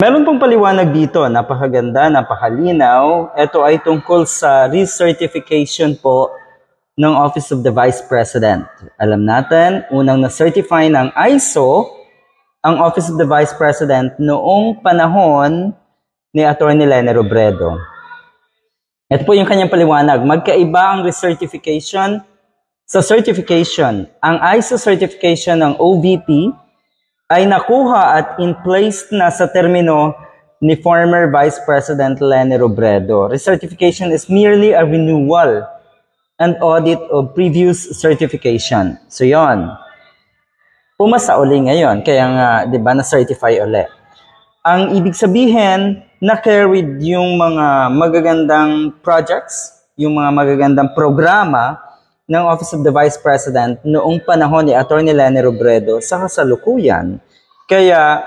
Meron pong paliwanag dito, napakaganda, napakalinaw. Ito ay tungkol sa recertification po ng Office of the Vice President. Alam natin, unang na-certify ng ISO ang Office of the Vice President noong panahon ni Atty. Leni Robredo. Ito po yung kanyang paliwanag. Magkaiba ang recertification sa certification. Ang ISO certification ng OVP ay nakuha at in place na sa termino ni former Vice President Leni Robredo. Recertification is merely a renewal and audit of previous certification. So yon, pumasa uli ngayon, kaya nga, di ba, na-certify uli. Ang ibig sabihin, na-carried yung mga magagandang projects, yung mga magagandang programa ng Office of the Vice President noong panahon ni Atty. Leni Robredo sa kasalukuyan. Kaya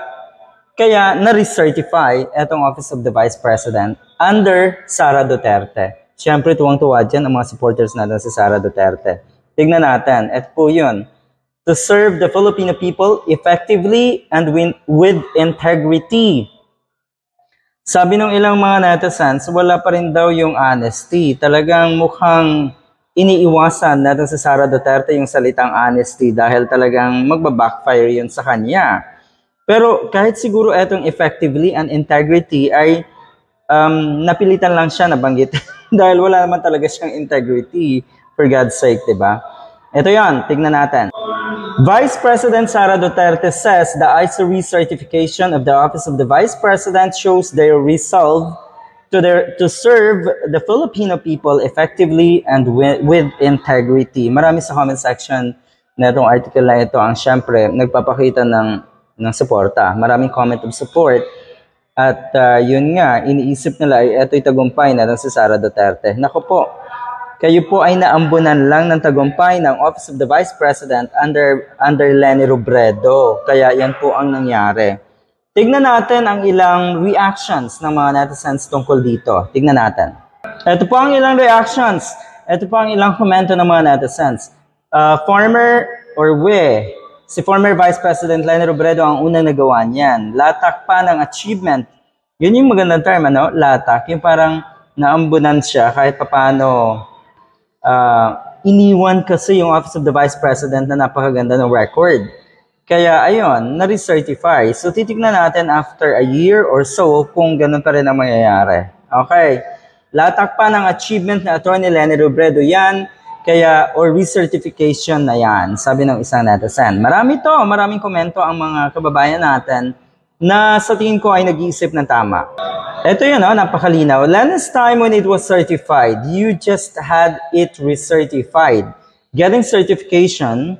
na-recertify itong Office of the Vice President under Sara Duterte. Siyempre, tuwang-tuwa dyan ang mga supporters natin si Sara Duterte. Tignan natin, ito po yun. To serve the Filipino people effectively and with integrity. Sabi ng ilang mga netizens, wala pa rin daw yung honesty. Talagang mukhang iniiwasan natin sa Sara Duterte yung salitang honesty dahil talagang magbabackfire yun sa kanya. Pero kahit siguro etong effectively and integrity ay napilitan lang siya nabanggit dahil wala naman talaga siyang integrity, for God's sake, diba? Ito yan, tignan natin. Vice President Sara Duterte says the ISO recertification of the Office of the Vice President shows their resolve to serve the Filipino people effectively and with integrity. Marami sa comment section na itong article na ito ang syempre nagpapakita ng suporta. Maraming comment of support. At yun nga, iniisip nila ay ito'y tagumpay na si Sara Duterte. Naku po, kayo po ay naambunan lang ng tagumpay ng Office of the Vice President under Leni Robredo. Kaya yan po ang nangyari. Tignan natin ang ilang reactions ng mga netizens tungkol dito. Tignan natin. Ito po ang ilang reactions. Ito po ang ilang komento ng mga netizens. Si former Vice President Leni Robredo ang unang nagawa niyan. Latak pa ng achievement. Yun yung magandang term, ano? Latak. Yung parang naambunan siya kahit papaano iniwan kasi yung Office of the Vice President na napakaganda ng record. Kaya ayun, na-recertify. So titignan natin after a year or so kung ganun pa rin ang mangyayari. Okay. Latak pa ng achievement na Atty. Leni Robredo yan, kaya or recertification na yan, sabi ng isang netizen. Maraming komento ang mga kababayan natin na sa tingin ko ay nag-iisip ng tama. Ito yun, napakalinaw. Last time when it was certified, you just had it recertified. Getting certification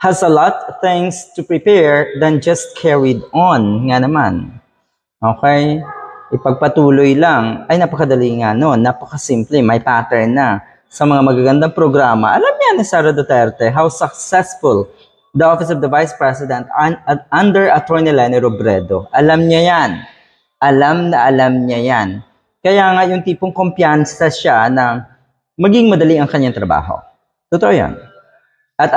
has a lot of things to prepare than just carried on. Nga naman. Okay? Ipagpatuloy lang. Ay, napakadali nga noon. Napakasimple. May pattern na. Sa mga magagandang programa, alam niya ni Sara Duterte how successful the Office of the Vice President under Atty. Leni Robredo. Alam niya yan. Alam niya yan. Kaya nga yung tipong kumpiyansa siya na maging madali ang kanyang trabaho. Totoo yan. At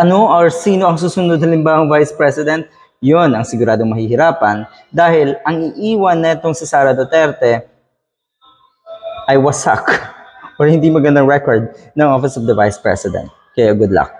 sino ang susunod halimbawang Vice President? Yun ang siguradong mahihirapan dahil ang iiwan netong si Sara Duterte ay wasak or hindi magandang record ng Office of the Vice President. Kaya good luck.